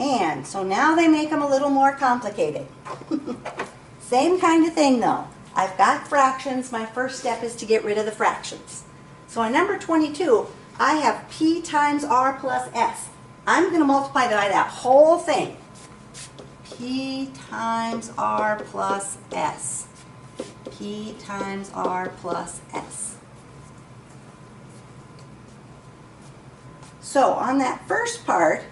And so now they make them a little more complicated. Same kind of thing though. I've got fractions. My first step is to get rid of the fractions. So on number 22, I have p times r plus s. I'm going to multiply by that whole thing. P times r plus s. P times r plus s. So on that first part,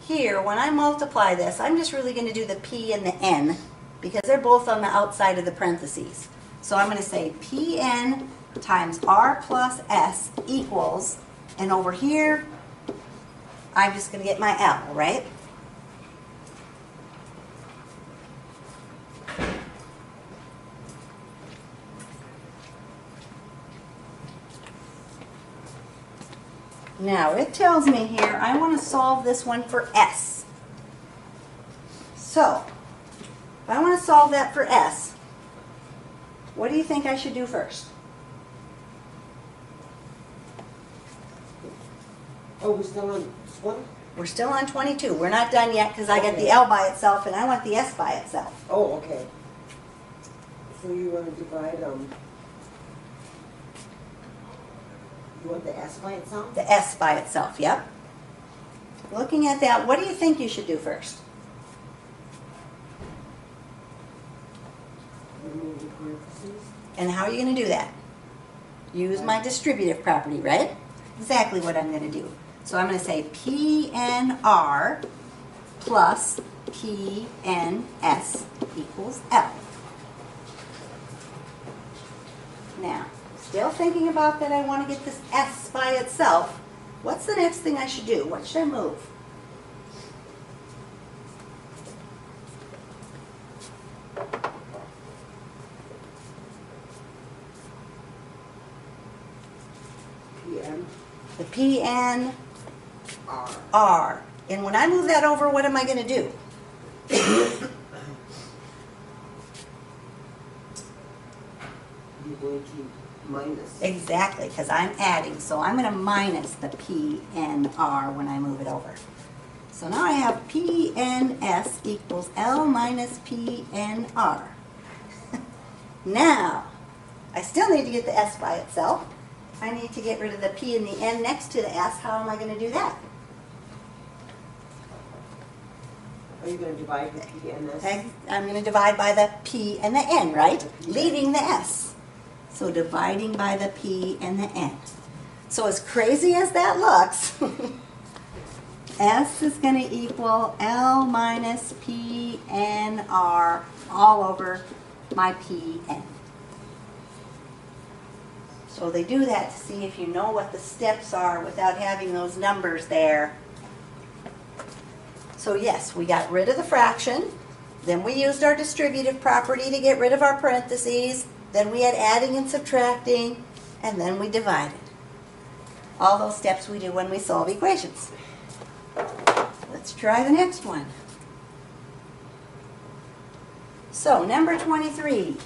here, when I multiply this, I'm just really going to do the p and the n because they're both on the outside of the parentheses. So I'm going to say Pn times r plus s equals, and over here, I'm just going to get my L, right? Now, it tells me here I want to solve this one for s. So, if I want to solve that for s, what do you think I should do first? Oh, we're still on 20? We're still on 22. We're not done yet because I got the L by itself and I want the s by itself. Oh, okay. So you want to divide, you want the s by itself? The s by itself, yep. Looking at that, what do you think you should do first? Remove the parentheses. And how are you going to do that? Use my distributive property, right? Exactly what I'm going to do. So I'm going to say PNR plus PNS equals L. Now, still thinking about that I want to get this S by itself. What's the next thing I should do? What should I move? PN. The PN R. R. And when I move that over, what am I going to do? You're going to minus. Exactly, because I'm adding. So I'm going to minus the PNR when I move it over. So now I have PNS equals L minus PNR. Now, I still need to get the S by itself. I need to get rid of the P and the N next to the S. How am I going to do that? Are you going to divide the P and S? I'm going to divide by the P and the N, right? Leaving the S. So dividing by the P and the N. So as crazy as that looks, S is going to equal L minus PNR all over my PN. So they do that to see if you know what the steps are without having those numbers there. So yes, we got rid of the fraction, then we used our distributive property to get rid of our parentheses, then we had adding and subtracting, and then we divided. All those steps we do when we solve equations. Let's try the next one. So number 23,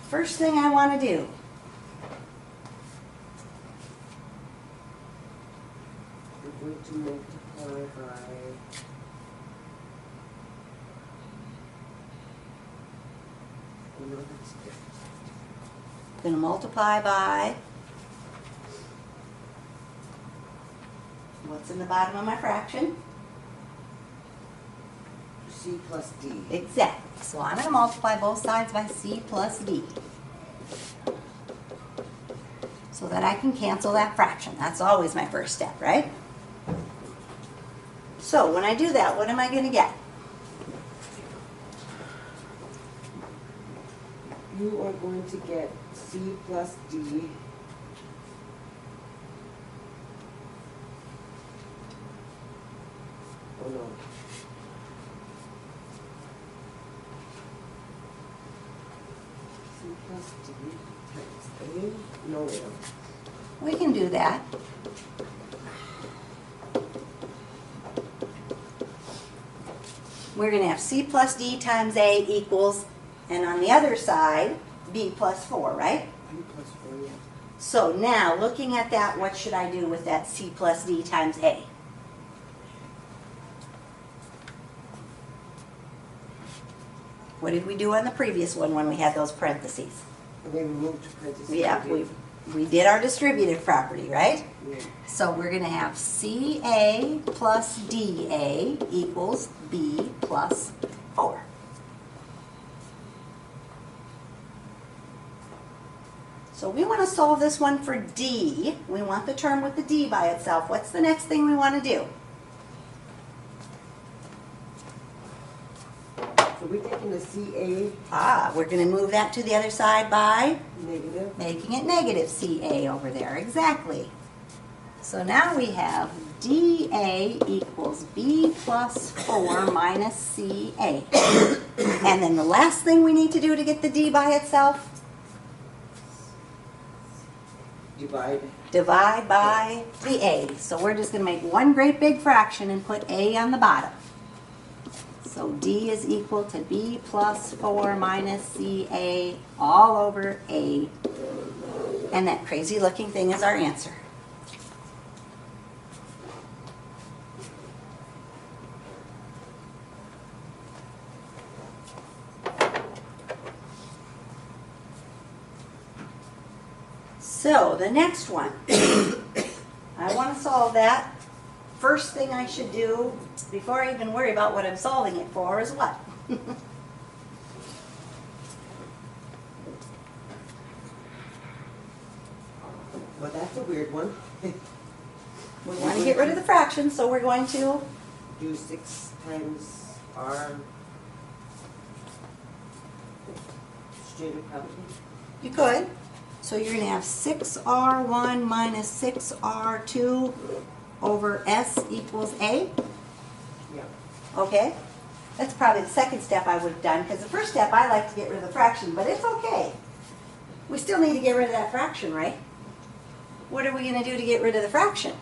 first thing I want to do. We're going to multiply by... Oh, no, that's different. Going to multiply by what's in the bottom of my fraction? C plus D. Exactly. So I'm going to multiply both sides by C plus D. So that I can cancel that fraction. That's always my first step, right? So when I do that, what am I going to get? You are going to get C plus D. Oh no. C plus D times A? No, we don't. We can do that. We're going to have C plus D times A equals, and on the other side, B plus 4, right? B plus 4, yeah. So now, looking at that, what should I do with that C plus D times A? What did we do on the previous one when we had those parentheses? And then we moved to parentheses. Yeah, we did our distributive property, right? Yeah. So we're going to have CA plus DA equals B plus 4. So we want to solve this one for D. We want the term with the D by itself. What's the next thing we want to do? So we're taking the CA We're going to move that to the other side by negative. making it negative CA over there. Exactly. So now we have DA equals B plus 4 minus CA. And then the last thing we need to do to get the D by itself, divide by the A. So we're just going to make one great big fraction and put A on the bottom. So D is equal to B plus 4 minus CA all over A. And that crazy looking thing is our answer. So the next one, I want to solve that. First thing I should do, before I even worry about what I'm solving it for, is what? Well, that's a weird one. We want to get rid of the fraction, so we're going to Do 6 times R distributive property. You could. So you're going to have 6R1 minus 6R2 over S equals A. Yeah. Okay? That's probably the second step I would have done, because the first step I like to get rid of the fraction, but it's okay. We still need to get rid of that fraction, right? What are we going to do to get rid of the fraction?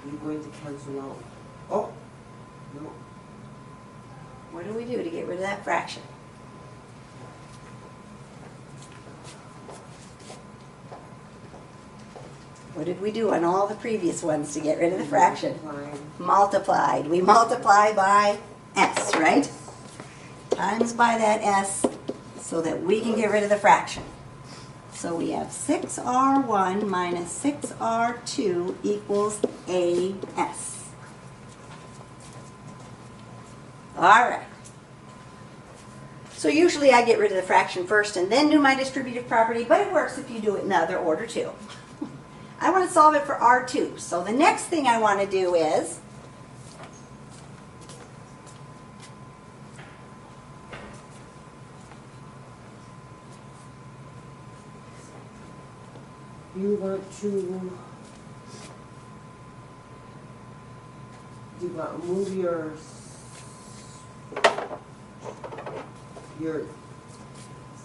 You're going to cancel out. Oh, no. What do we do to get rid of that fraction? What did we do on all the previous ones to get rid of the fraction? Multiplied. We multiply by S, right? Times by that S so that we can get rid of the fraction. So we have 6R1 minus 6R2 equals AS. All right. So usually I get rid of the fraction first and then do my distributive property, but it works if you do it in the other order too. I want to solve it for R2. So the next thing I want to do is you want to move your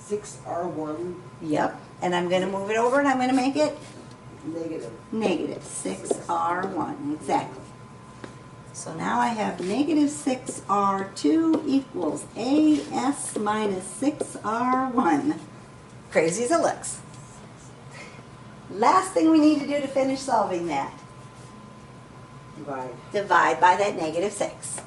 6R1 Yep, and I'm going to move it over and I'm going to make it negative. negative 6R1, exactly. So now I have negative 6R2 equals AS minus 6R1. Crazy as it looks. Last thing we need to do to finish solving that. Divide. Divide by that negative 6.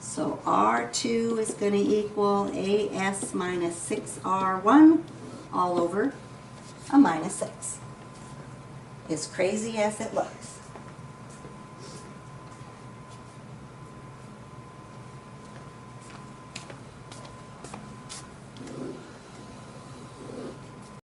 So R2 is going to equal AS minus 6R1 all over a minus 6. As crazy as it looks.